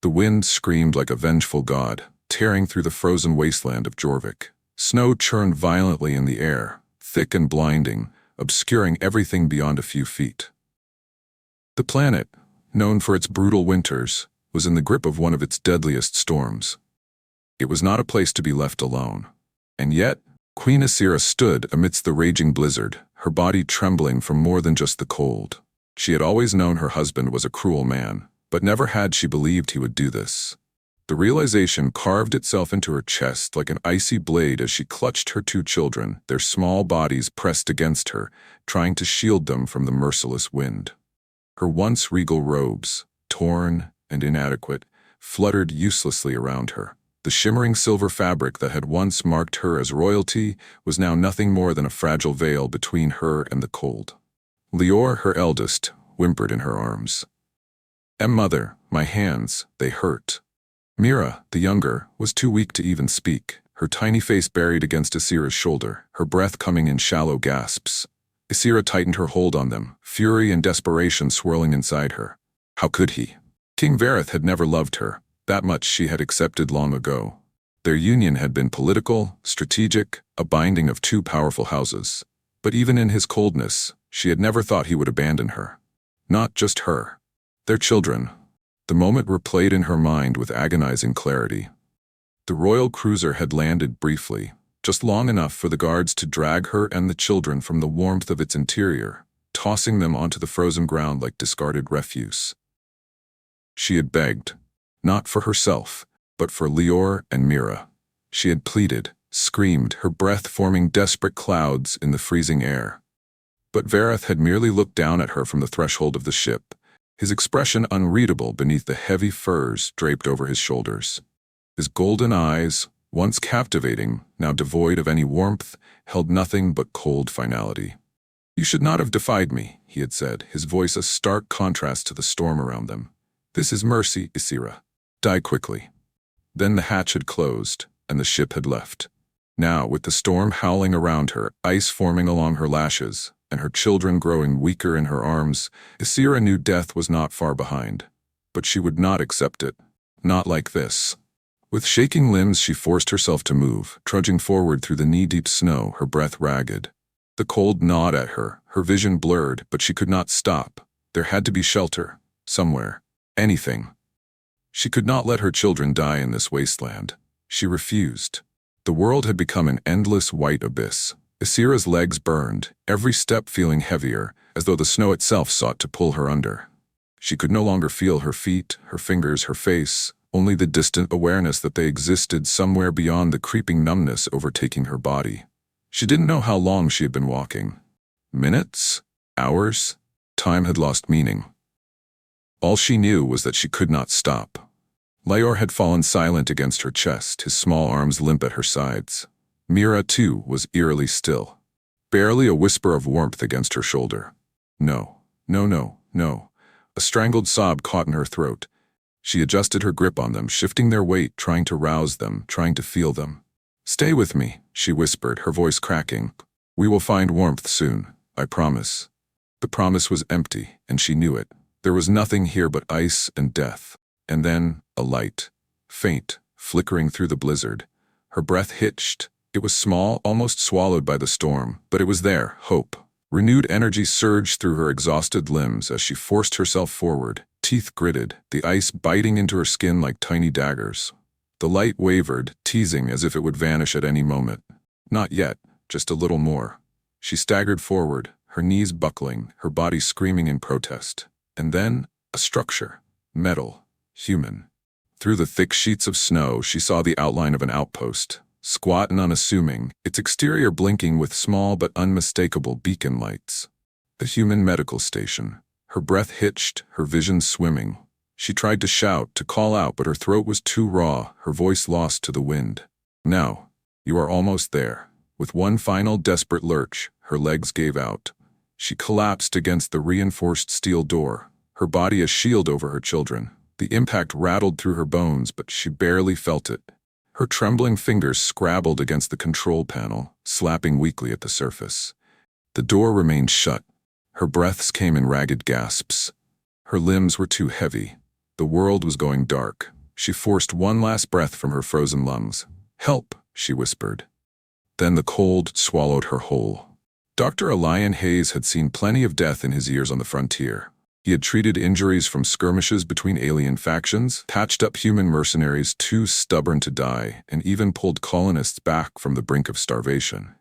The wind screamed like a vengeful god, tearing through the frozen wasteland of Jorvik. Snow churned violently in the air, thick and blinding, obscuring everything beyond a few feet. The planet, known for its brutal winters, was in the grip of one of its deadliest storms. It was not a place to be left alone. And yet, Queen Asira stood amidst the raging blizzard, her body trembling from more than just the cold. She had always known her husband was a cruel man, but never had she believed he would do this. The realization carved itself into her chest like an icy blade as she clutched her two children, their small bodies pressed against her, trying to shield them from the merciless wind. Her once regal robes, torn and inadequate, fluttered uselessly around her. The shimmering silver fabric that had once marked her as royalty was now nothing more than a fragile veil between her and the cold. Lior, her eldest, whimpered in her arms. Mother, my hands, they hurt." Mira, the younger, was too weak to even speak, her tiny face buried against Asira's shoulder, her breath coming in shallow gasps. Asira tightened her hold on them, fury and desperation swirling inside her. How could he? King Vareth had never loved her, that much she had accepted long ago. Their union had been political, strategic, a binding of two powerful houses. But even in his coldness, she had never thought he would abandon her. Not just her. Their children. The moment replayed in her mind with agonizing clarity. The royal cruiser had landed briefly, just long enough for the guards to drag her and the children from the warmth of its interior, tossing them onto the frozen ground like discarded refuse. She had begged, not for herself, but for Lior and Mira. She had pleaded, screamed, her breath forming desperate clouds in the freezing air. But Vareth had merely looked down at her from the threshold of the ship, his expression unreadable beneath the heavy furs draped over his shoulders. His golden eyes, once captivating, now devoid of any warmth, held nothing but cold finality. "You should not have defied me," he had said, his voice a stark contrast to the storm around them. "This is mercy, Asira. Die quickly." Then the hatch had closed, and the ship had left. Now, with the storm howling around her, ice forming along her lashes, and her children growing weaker in her arms, Asira knew death was not far behind. But she would not accept it. Not like this. With shaking limbs she forced herself to move, trudging forward through the knee-deep snow, her breath ragged. The cold gnawed at her, her vision blurred, but she could not stop. There had to be shelter. Somewhere. Anything. She could not let her children die in this wasteland. She refused. The world had become an endless white abyss. Asira's legs burned, every step feeling heavier, as though the snow itself sought to pull her under. She could no longer feel her feet, her fingers, her face, only the distant awareness that they existed somewhere beyond the creeping numbness overtaking her body. She didn't know how long she had been walking. Minutes? Hours? Time had lost meaning. All she knew was that she could not stop. Lior had fallen silent against her chest, his small arms limp at her sides. Mira, too, was eerily still. Barely a whisper of warmth against her shoulder. No, no, no, no. A strangled sob caught in her throat. She adjusted her grip on them, shifting their weight, trying to rouse them, trying to feel them. "Stay with me," she whispered, her voice cracking. "We will find warmth soon, I promise." The promise was empty, and she knew it. There was nothing here but ice and death. And then, a light. Faint, flickering through the blizzard. Her breath hitched. It was small, almost swallowed by the storm, but it was there, hope. Renewed energy surged through her exhausted limbs as she forced herself forward, teeth gritted, the ice biting into her skin like tiny daggers. The light wavered, teasing as if it would vanish at any moment. Not yet, just a little more. She staggered forward, her knees buckling, her body screaming in protest. And then, a structure. Metal. Human. Through the thick sheets of snow, she saw the outline of an outpost. Squat and unassuming, its exterior blinking with small but unmistakable beacon lights. A human medical station. Her breath hitched, her vision swimming. She tried to shout, to call out, but her throat was too raw, her voice lost to the wind. "Now, you are almost there." With one final desperate lurch, her legs gave out. She collapsed against the reinforced steel door, her body a shield over her children. The impact rattled through her bones, but she barely felt it. Her trembling fingers scrabbled against the control panel, slapping weakly at the surface. The door remained shut. Her breaths came in ragged gasps. Her limbs were too heavy. The world was going dark. She forced one last breath from her frozen lungs. "Help," she whispered. Then the cold swallowed her whole. Dr. Elian Hayes had seen plenty of death in his years on the frontier. He had treated injuries from skirmishes between alien factions, patched up human mercenaries too stubborn to die, and even pulled colonists back from the brink of starvation.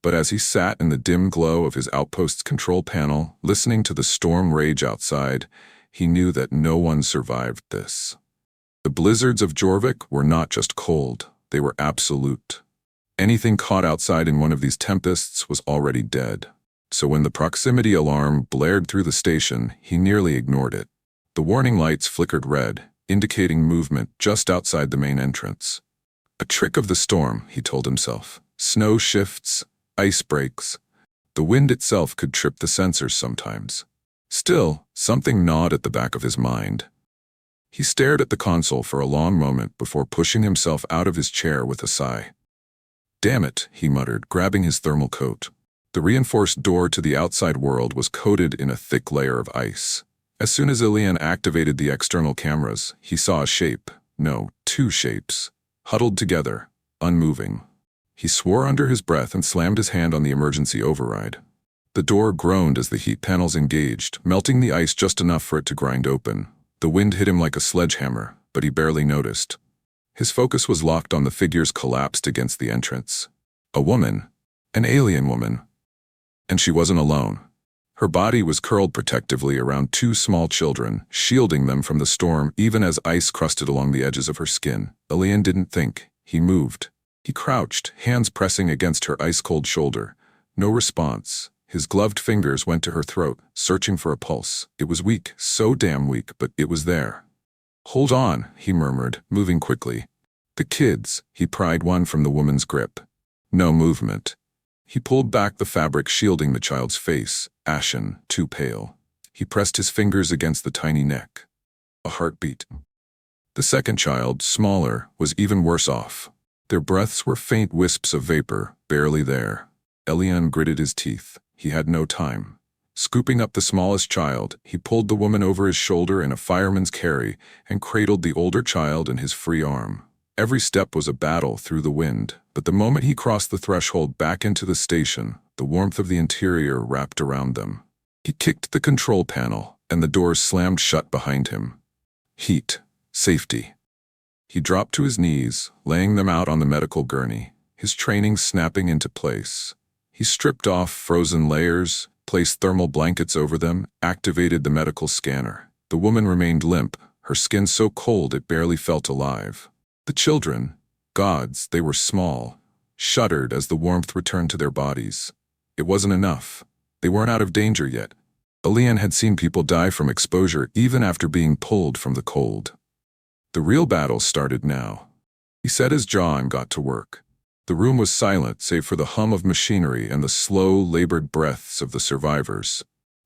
But as he sat in the dim glow of his outpost's control panel, listening to the storm rage outside, he knew that no one survived this. The blizzards of Jorvik were not just cold, they were absolute. Anything caught outside in one of these tempests was already dead. So when the proximity alarm blared through the station, he nearly ignored it. The warning lights flickered red, indicating movement just outside the main entrance. A trick of the storm, he told himself. Snow shifts, ice breaks. The wind itself could trip the sensors sometimes. Still, something gnawed at the back of his mind. He stared at the console for a long moment before pushing himself out of his chair with a sigh. "Damn it," he muttered, grabbing his thermal coat. The reinforced door to the outside world was coated in a thick layer of ice. As soon as Ilian activated the external cameras, he saw a shape, no, two shapes, huddled together, unmoving. He swore under his breath and slammed his hand on the emergency override. The door groaned as the heat panels engaged, melting the ice just enough for it to grind open. The wind hit him like a sledgehammer, but he barely noticed. His focus was locked on the figures collapsed against the entrance. A woman, an alien woman. And she wasn't alone. Her body was curled protectively around two small children, shielding them from the storm even as ice crusted along the edges of her skin. Ilian didn't think. He moved. He crouched, hands pressing against her ice-cold shoulder. No response. His gloved fingers went to her throat, searching for a pulse. It was weak, so damn weak, but it was there. "Hold on," he murmured, moving quickly. "The kids," he pried one from the woman's grip. No movement. He pulled back the fabric shielding the child's face, ashen, too pale. He pressed his fingers against the tiny neck. A heartbeat. The second child, smaller, was even worse off. Their breaths were faint wisps of vapor, barely there. Elian gritted his teeth. He had no time. Scooping up the smallest child, he pulled the woman over his shoulder in a fireman's carry and cradled the older child in his free arm. Every step was a battle through the wind, but the moment he crossed the threshold back into the station, the warmth of the interior wrapped around them. He kicked the control panel, and the doors slammed shut behind him. Heat. Safety. He dropped to his knees, laying them out on the medical gurney, his training snapping into place. He stripped off frozen layers, placed thermal blankets over them, activated the medical scanner. The woman remained limp, her skin so cold it barely felt alive. The children, gods, they were small, shuddered as the warmth returned to their bodies. It wasn't enough. They weren't out of danger yet. Ilian had seen people die from exposure even after being pulled from the cold. The real battle started now. He set his jaw and got to work. The room was silent save for the hum of machinery and the slow, labored breaths of the survivors.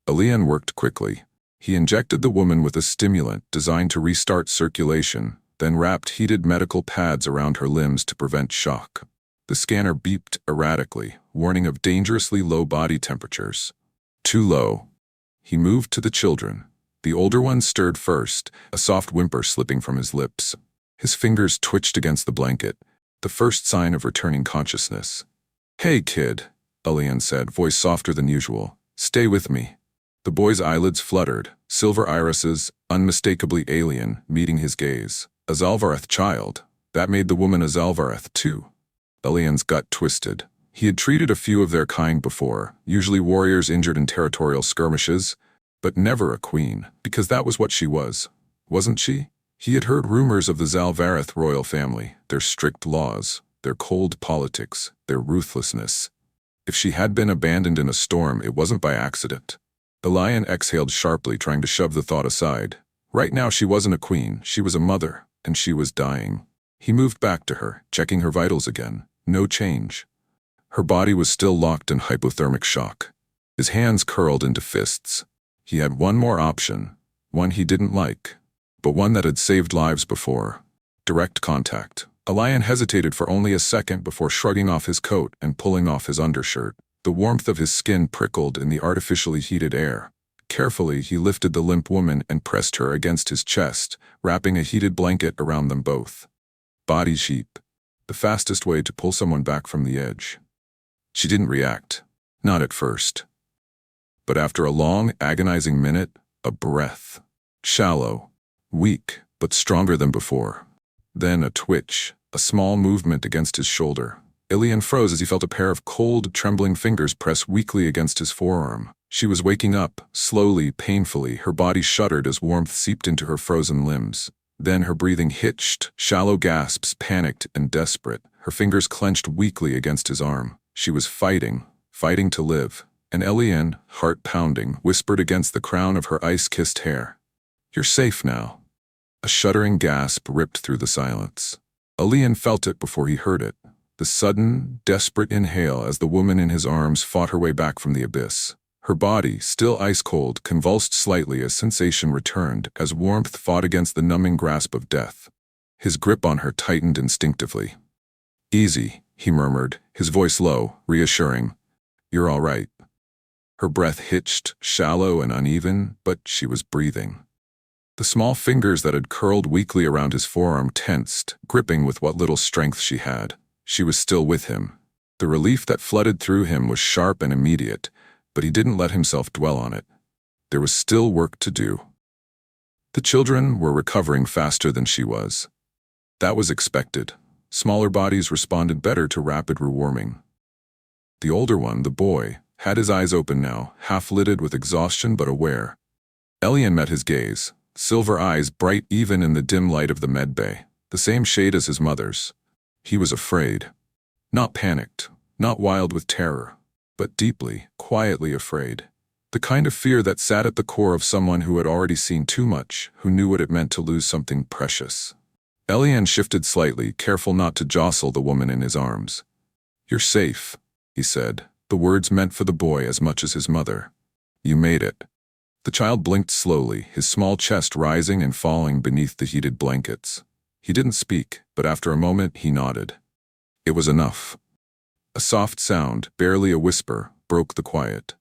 Ilian worked quickly. He injected the woman with a stimulant designed to restart circulation, then wrapped heated medical pads around her limbs to prevent shock. The scanner beeped erratically, warning of dangerously low body temperatures. Too low. He moved to the children. The older one stirred first, a soft whimper slipping from his lips. His fingers twitched against the blanket, the first sign of returning consciousness. "Hey, kid," Ilian said, voice softer than usual. "Stay with me." The boy's eyelids fluttered, silver irises, unmistakably alien, meeting his gaze. A Zalvareth child. That made the woman a Zalvareth too. Ilian's gut twisted. He had treated a few of their kind before, usually warriors injured in territorial skirmishes, but never a queen, because that was what she was. Wasn't she? He had heard rumors of the Zalvareth royal family, their strict laws, their cold politics, their ruthlessness. If she had been abandoned in a storm, it wasn't by accident. Ilian exhaled sharply, trying to shove the thought aside. Right now she wasn't a queen, she was a mother, and she was dying. He moved back to her, checking her vitals again. No change. Her body was still locked in hypothermic shock. His hands curled into fists. He had one more option, one he didn't like, but one that had saved lives before. Direct contact. Ilian hesitated for only a second before shrugging off his coat and pulling off his undershirt. The warmth of his skin prickled in the artificially heated air. Carefully, he lifted the limp woman and pressed her against his chest, wrapping a heated blanket around them both. Body sheep. The fastest way to pull someone back from the edge. She didn't react. Not at first. But after a long, agonizing minute, a breath. Shallow. Weak, but stronger than before. Then a twitch, a small movement against his shoulder. Ilian froze as he felt a pair of cold, trembling fingers press weakly against his forearm. She was waking up, slowly, painfully. Her body shuddered as warmth seeped into her frozen limbs. Then her breathing hitched, shallow gasps, panicked and desperate. Her fingers clenched weakly against his arm. She was fighting to live. And Ilian, heart pounding, whispered against the crown of her ice-kissed hair. "You're safe now." A shuddering gasp ripped through the silence. Ilian felt it before he heard it. The sudden, desperate inhale as the woman in his arms fought her way back from the abyss. Her body, still ice-cold, convulsed slightly as sensation returned, as warmth fought against the numbing grasp of death. His grip on her tightened instinctively. "Easy," he murmured, his voice low, reassuring. "You're all right." Her breath hitched, shallow and uneven, but she was breathing. The small fingers that had curled weakly around his forearm tensed, gripping with what little strength she had. She was still with him. The relief that flooded through him was sharp and immediate, but he didn't let himself dwell on it. There was still work to do. The children were recovering faster than she was. That was expected. Smaller bodies responded better to rapid rewarming. The older one, the boy, had his eyes open now, half-lidded with exhaustion but aware. Ilian met his gaze, silver eyes bright even in the dim light of the med bay, the same shade as his mother's. He was afraid. Not panicked, not wild with terror, but deeply, quietly afraid. The kind of fear that sat at the core of someone who had already seen too much, who knew what it meant to lose something precious. Ilian shifted slightly, careful not to jostle the woman in his arms. "You're safe," he said, the words meant for the boy as much as his mother. "You made it." The child blinked slowly, his small chest rising and falling beneath the heated blankets. He didn't speak, but after a moment he nodded. It was enough. A soft sound, barely a whisper, broke the quiet.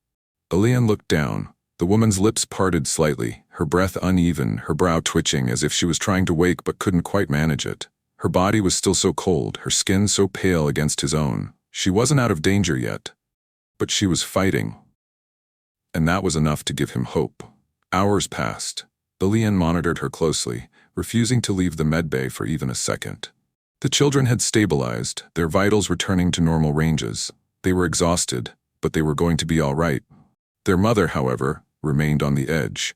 Ilian looked down. The woman's lips parted slightly, her breath uneven, her brow twitching as if she was trying to wake but couldn't quite manage it. Her body was still so cold, her skin so pale against his own. She wasn't out of danger yet. But she was fighting. And that was enough to give him hope. Hours passed. Ilian monitored her closely, refusing to leave the medbay for even a second. The children had stabilized, their vitals returning to normal ranges. They were exhausted, but they were going to be all right. Their mother, however, remained on the edge.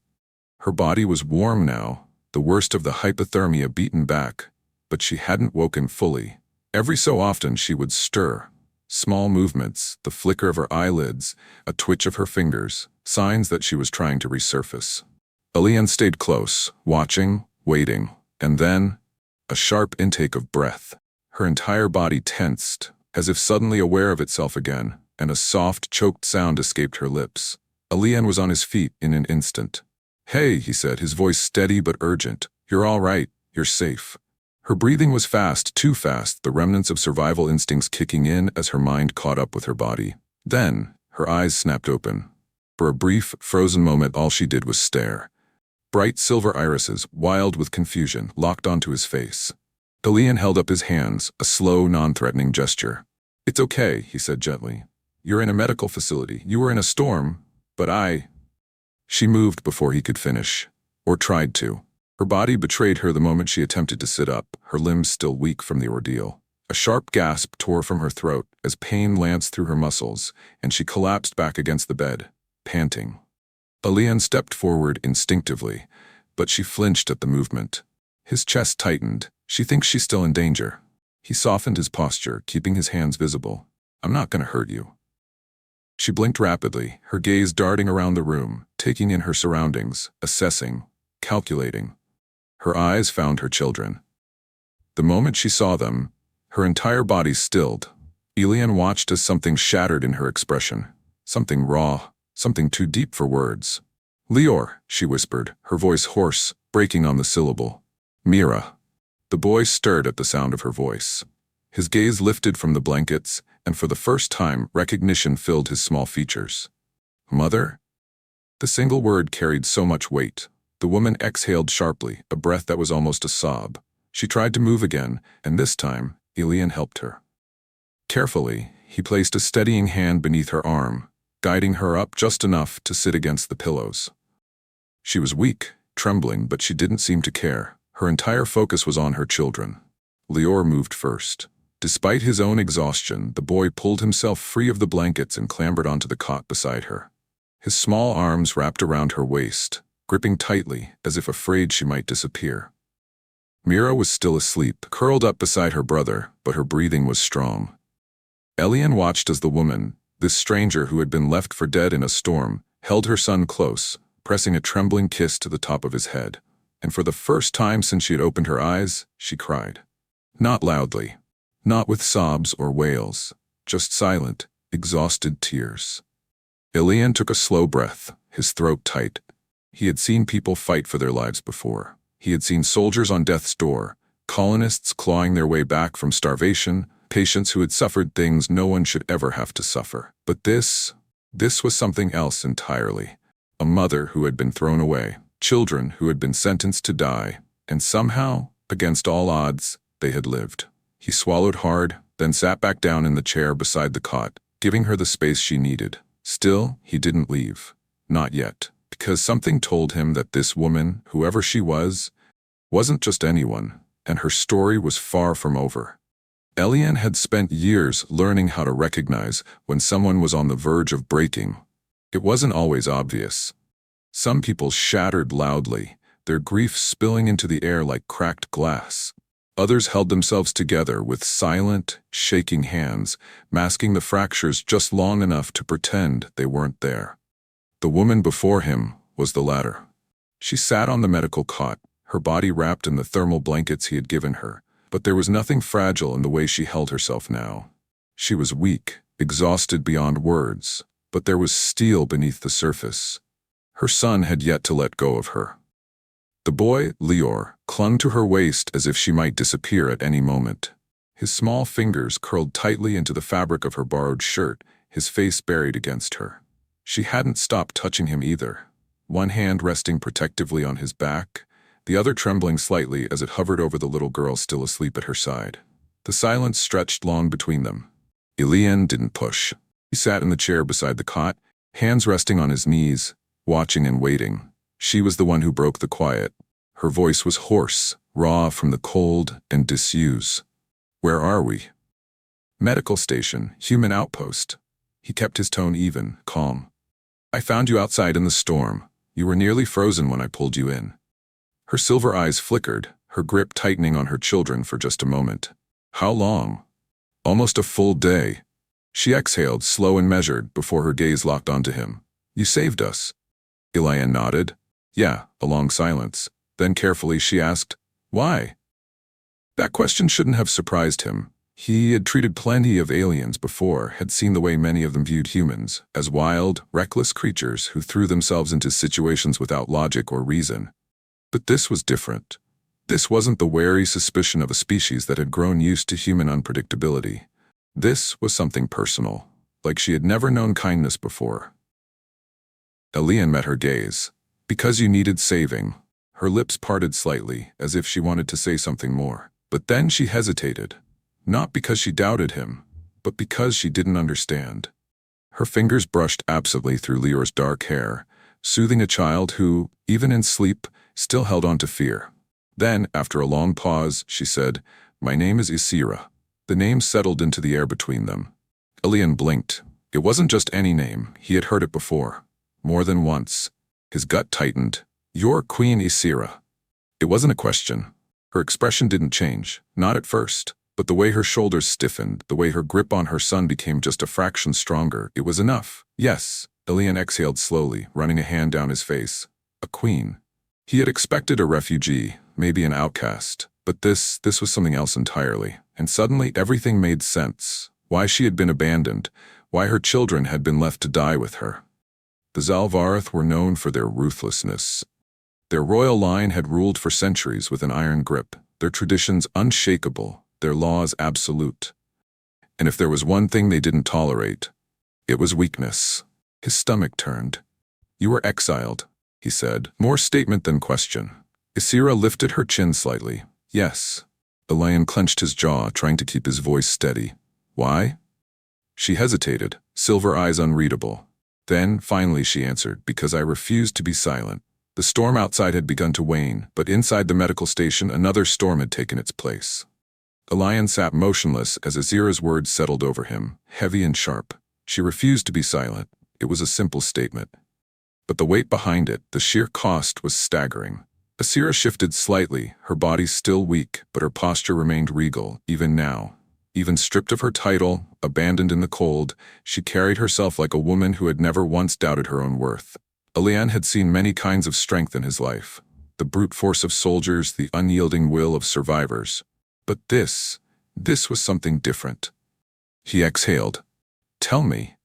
Her body was warm now, the worst of the hypothermia beaten back, but she hadn't woken fully. Every so often she would stir. Small movements, the flicker of her eyelids, a twitch of her fingers, signs that she was trying to resurface. Ilian stayed close, watching, waiting, and then, a sharp intake of breath. Her entire body tensed, as if suddenly aware of itself again, and a soft, choked sound escaped her lips. Ilian was on his feet in an instant. "Hey," he said, his voice steady but urgent. "You're all right. You're safe." Her breathing was fast, too fast, the remnants of survival instincts kicking in as her mind caught up with her body. Then, her eyes snapped open. For a brief, frozen moment, all she did was stare. Bright silver irises, wild with confusion, locked onto his face. Ilian held up his hands, a slow, non-threatening gesture. "It's okay," he said gently. "You're in a medical facility. You were in a storm, but I—" She moved before he could finish, or tried to. Her body betrayed her the moment she attempted to sit up, her limbs still weak from the ordeal. A sharp gasp tore from her throat as pain lanced through her muscles, and she collapsed back against the bed, panting. Ilian stepped forward instinctively, but she flinched at the movement. His chest tightened. "She thinks she's still in danger." He softened his posture, keeping his hands visible. "I'm not going to hurt you." She blinked rapidly, her gaze darting around the room, taking in her surroundings, assessing, calculating. Her eyes found her children. The moment she saw them, her entire body stilled. Ilian watched as something shattered in her expression. Something raw, something too deep for words. "Lior," she whispered, her voice hoarse, breaking on the syllable. "Mira." The boy stirred at the sound of her voice. His gaze lifted from the blankets, and for the first time recognition filled his small features. "Mother?" The single word carried so much weight. The woman exhaled sharply, a breath that was almost a sob. She tried to move again, and this time, Elian helped her. Carefully, he placed a steadying hand beneath her arm, guiding her up just enough to sit against the pillows. She was weak, trembling, but she didn't seem to care. Her entire focus was on her children. Lior moved first. Despite his own exhaustion, the boy pulled himself free of the blankets and clambered onto the cot beside her. His small arms wrapped around her waist, gripping tightly as if afraid she might disappear. Mira was still asleep, curled up beside her brother, but her breathing was strong. Elian watched as the woman, this stranger who had been left for dead in a storm, held her son close, pressing a trembling kiss to the top of his head. And for the first time since she had opened her eyes, she cried. Not loudly, not with sobs or wails, just silent, exhausted tears. Elian took a slow breath, his throat tight. He had seen people fight for their lives before. He had seen soldiers on death's door, colonists clawing their way back from starvation, patients who had suffered things no one should ever have to suffer. But this was something else entirely. A mother who had been thrown away, children who had been sentenced to die, and somehow, against all odds, they had lived. He swallowed hard, then sat back down in the chair beside the cot, giving her the space she needed. Still, he didn't leave. Not yet. Because something told him that this woman, whoever she was, wasn't just anyone, and her story was far from over. Elian had spent years learning how to recognize when someone was on the verge of breaking. It wasn't always obvious. Some people shattered loudly, their grief spilling into the air like cracked glass. Others held themselves together with silent, shaking hands, masking the fractures just long enough to pretend they weren't there. The woman before him was the latter. She sat on the medical cot, her body wrapped in the thermal blankets he had given her, but there was nothing fragile in the way she held herself now. She was weak, exhausted beyond words, but there was steel beneath the surface. Her son had yet to let go of her. The boy, Lior, clung to her waist as if she might disappear at any moment. His small fingers curled tightly into the fabric of her borrowed shirt, his face buried against her. She hadn't stopped touching him either, one hand resting protectively on his back, the other trembling slightly as it hovered over the little girl still asleep at her side. The silence stretched long between them. Elian didn't push. He sat in the chair beside the cot, hands resting on his knees, watching and waiting. She was the one who broke the quiet. Her voice was hoarse, raw from the cold and disuse. Where are we? Medical station, human outpost. He kept his tone even, calm. I found you outside in the storm. You were nearly frozen when I pulled you in. Her silver eyes flickered, her grip tightening on her children for just a moment. How long? Almost a full day. She exhaled, slow and measured, before her gaze locked onto him. You saved us. Elian nodded. Yeah, a long silence. Then carefully she asked, why? That question shouldn't have surprised him. He had treated plenty of aliens before, had seen the way many of them viewed humans, as wild, reckless creatures who threw themselves into situations without logic or reason. But this was different. This wasn't the wary suspicion of a species that had grown used to human unpredictability. This was something personal, like she had never known kindness before. Elian met her gaze. Because you needed saving. Her lips parted slightly, as if she wanted to say something more. But then she hesitated. Not because she doubted him, but because she didn't understand. Her fingers brushed absently through Lior's dark hair, soothing a child who, even in sleep, still held on to fear. Then, after a long pause, she said, My name is Isira. The name settled into the air between them. Elian blinked. It wasn't just any name. He had heard it before. More than once. His gut tightened. You're Queen Isira. It wasn't a question. Her expression didn't change, not at first. But the way her shoulders stiffened, the way her grip on her son became just a fraction stronger, it was enough. Yes, Elian exhaled slowly, running a hand down his face. A queen. He had expected a refugee, maybe an outcast. But this was something else entirely. And suddenly everything made sense. Why she had been abandoned, why her children had been left to die with her. The Zalvarth were known for their ruthlessness. Their royal line had ruled for centuries with an iron grip, their traditions unshakable, their laws absolute. And if there was one thing they didn't tolerate, it was weakness. His stomach turned. You were exiled, he said, more statement than question. Isira lifted her chin slightly. Yes. The lion clenched his jaw, trying to keep his voice steady. Why? She hesitated, silver eyes unreadable. Then, finally, she answered, because I refused to be silent. The storm outside had begun to wane, but inside the medical station another storm had taken its place. The lion sat motionless as Isira's words settled over him, heavy and sharp. She refused to be silent. It was a simple statement. But the weight behind it, the sheer cost, was staggering. Isira shifted slightly, her body still weak, but her posture remained regal, even now. Even stripped of her title, abandoned in the cold, she carried herself like a woman who had never once doubted her own worth. Alian had seen many kinds of strength in his life. The brute force of soldiers, the unyielding will of survivors. But this was something different. He exhaled. Tell me.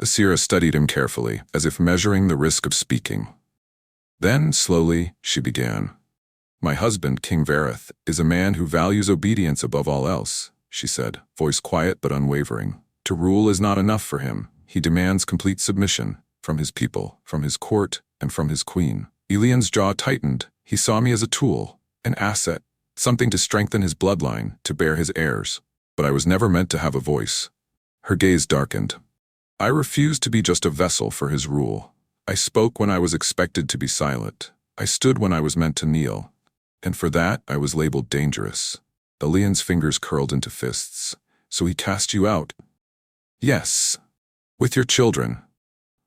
Isira studied him carefully, as if measuring the risk of speaking. Then, slowly, she began. My husband, King Vareth, is a man who values obedience above all else, she said, voice quiet but unwavering. To rule is not enough for him. He demands complete submission, from his people, from his court, and from his queen. Elian's jaw tightened. He saw me as a tool, an asset, something to strengthen his bloodline, to bear his heirs. But I was never meant to have a voice. Her gaze darkened. I refused to be just a vessel for his rule. I spoke when I was expected to be silent. I stood when I was meant to kneel. And for that, I was labeled dangerous. Elian's fingers curled into fists. So he cast you out? Yes. With your children.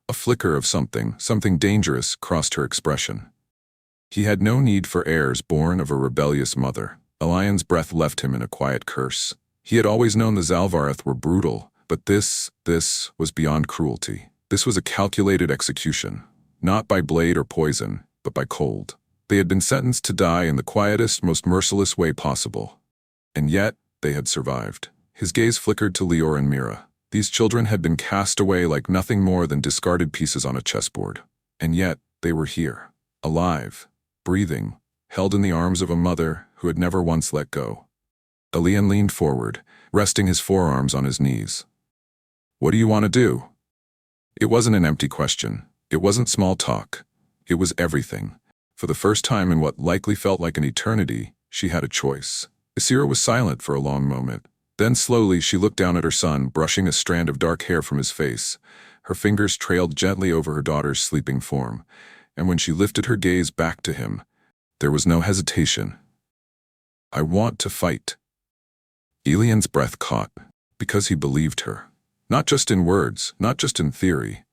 A flicker of something dangerous crossed her expression. He had no need for heirs born of a rebellious mother. Elian's breath left him in a quiet curse. He had always known the Zalvareth were brutal, but this was beyond cruelty. This was a calculated execution, not by blade or poison, but by cold. They had been sentenced to die in the quietest, most merciless way possible. And yet, they had survived. His gaze flickered to Lior and Mira. These children had been cast away like nothing more than discarded pieces on a chessboard. And yet, they were here, alive, breathing, held in the arms of a mother who had never once let go. Elian leaned forward, resting his forearms on his knees. What do you want to do? It wasn't an empty question. It wasn't small talk. It was everything. For the first time in what likely felt like an eternity, she had a choice. Isira was silent for a long moment. Then slowly she looked down at her son, brushing a strand of dark hair from his face. Her fingers trailed gently over her daughter's sleeping form. And when she lifted her gaze back to him, there was no hesitation. I want to fight. Elian's breath caught, because he believed her. Not just in words, not just in theory.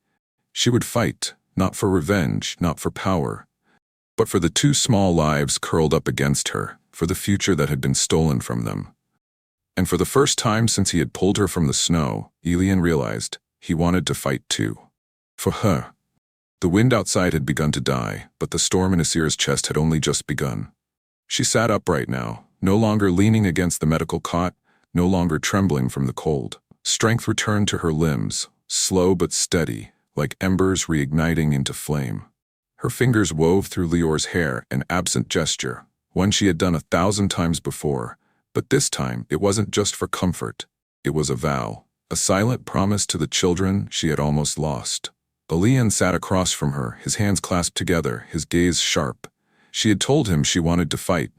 She would fight, not for revenge, not for power, but for the two small lives curled up against her, for the future that had been stolen from them. And for the first time since he had pulled her from the snow, Elian realized he wanted to fight too. For her. The wind outside had begun to die, but the storm in Isira's chest had only just begun. She sat upright now, no longer leaning against the medical cot, no longer trembling from the cold. Strength returned to her limbs, slow but steady, like embers reigniting into flame. Her fingers wove through Lior's hair, an absent gesture, one she had done 1,000 times before. But this time, it wasn't just for comfort. It was a vow, a silent promise to the children she had almost lost. Elian sat across from her, his hands clasped together, his gaze sharp. She had told him she wanted to fight.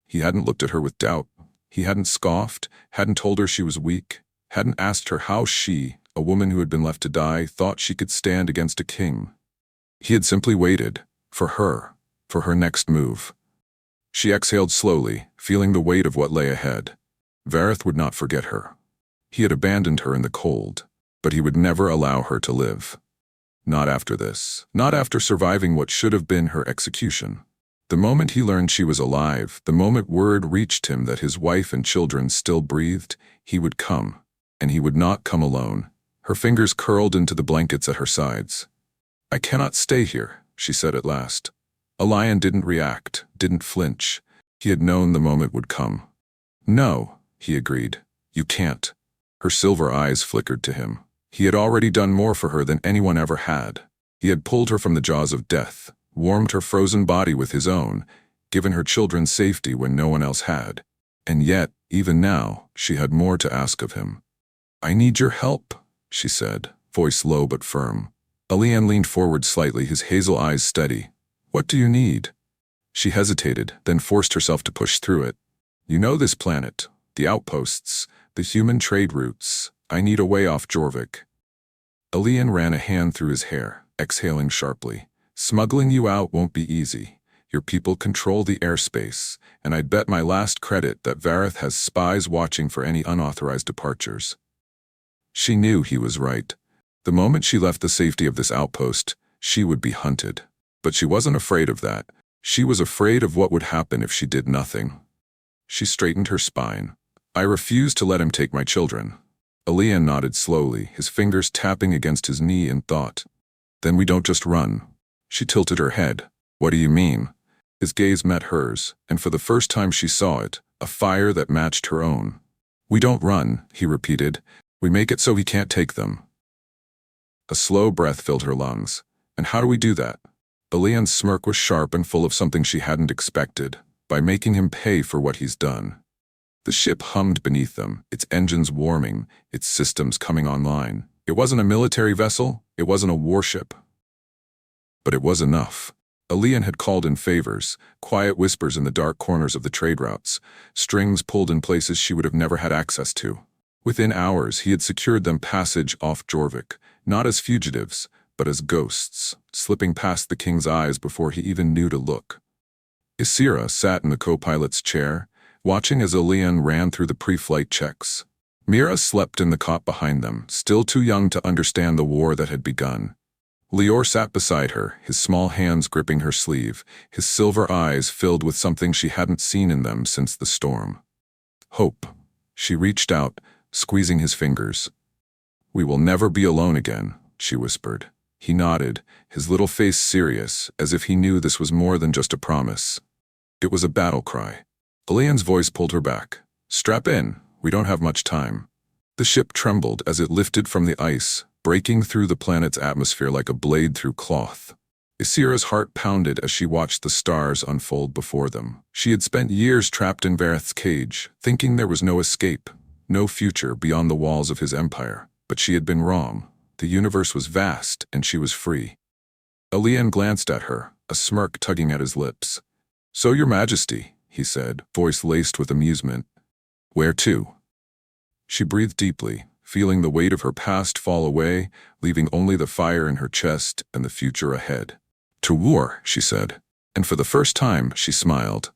He hadn't looked at her with doubt. He hadn't scoffed, hadn't told her she was weak, hadn't asked her how she, a woman who had been left to die, thought she could stand against a king. He had simply waited, for her next move. She exhaled slowly, feeling the weight of what lay ahead. Vareth would not forget her. He had abandoned her in the cold, but he would never allow her to live. Not after this. Not after surviving what should have been her execution. The moment he learned she was alive, the moment word reached him that his wife and children still breathed, he would come. And he would not come alone. Her fingers curled into the blankets at her sides. I cannot stay here, she said at last. Elian didn't react, didn't flinch. He had known the moment would come. No, he agreed. You can't. Her silver eyes flickered to him. He had already done more for her than anyone ever had. He had pulled her from the jaws of death, warmed her frozen body with his own, given her children safety when no one else had. And yet, even now, she had more to ask of him. I need your help, she said, voice low but firm. Alian leaned forward slightly, his hazel eyes steady. What do you need? She hesitated, then forced herself to push through it. You know this planet, the outposts, the human trade routes. I need a way off Jorvik. Alian ran a hand through his hair, exhaling sharply. Smuggling you out won't be easy. Your people control the airspace, and I'd bet my last credit that Vareth has spies watching for any unauthorized departures. She knew he was right. The moment she left the safety of this outpost, she would be hunted. But she wasn't afraid of that. She was afraid of what would happen if she did nothing. She straightened her spine. I refuse to let him take my children. Alian nodded slowly, his fingers tapping against his knee in thought. Then we don't just run. She tilted her head. What do you mean? His gaze met hers, and for the first time she saw it, a fire that matched her own. We don't run, he repeated. We make it so he can't take them. A slow breath filled her lungs. And how do we do that? Alian's smirk was sharp and full of something she hadn't expected, by making him pay for what he's done. The ship hummed beneath them, its engines warming, its systems coming online. It wasn't a military vessel, it wasn't a warship. But it was enough. Alian had called in favors, quiet whispers in the dark corners of the trade routes, strings pulled in places she would have never had access to. Within hours, he had secured them passage off Jorvik, not as fugitives, but as ghosts, slipping past the king's eyes before he even knew to look. Isira sat in the co-pilot's chair, watching as Alian ran through the pre-flight checks. Mira slept in the cot behind them, still too young to understand the war that had begun. Lior sat beside her, his small hands gripping her sleeve, his silver eyes filled with something she hadn't seen in them since the storm. Hope. She reached out, squeezing his fingers. We will never be alone again, she whispered. He nodded, his little face serious, as if he knew this was more than just a promise. It was a battle cry. Alian's voice pulled her back. Strap in, we don't have much time. The ship trembled as it lifted from the ice, breaking through the planet's atmosphere like a blade through cloth. Isira's heart pounded as she watched the stars unfold before them. She had spent years trapped in Vareth's cage, thinking there was no escape, no future beyond the walls of his empire. But she had been wrong. The universe was vast, and she was free. Alian glanced at her, a smirk tugging at his lips. So, Your Majesty, he said, voice laced with amusement. Where to? She breathed deeply, feeling the weight of her past fall away, leaving only the fire in her chest and the future ahead. To war, she said. And for the first time, she smiled.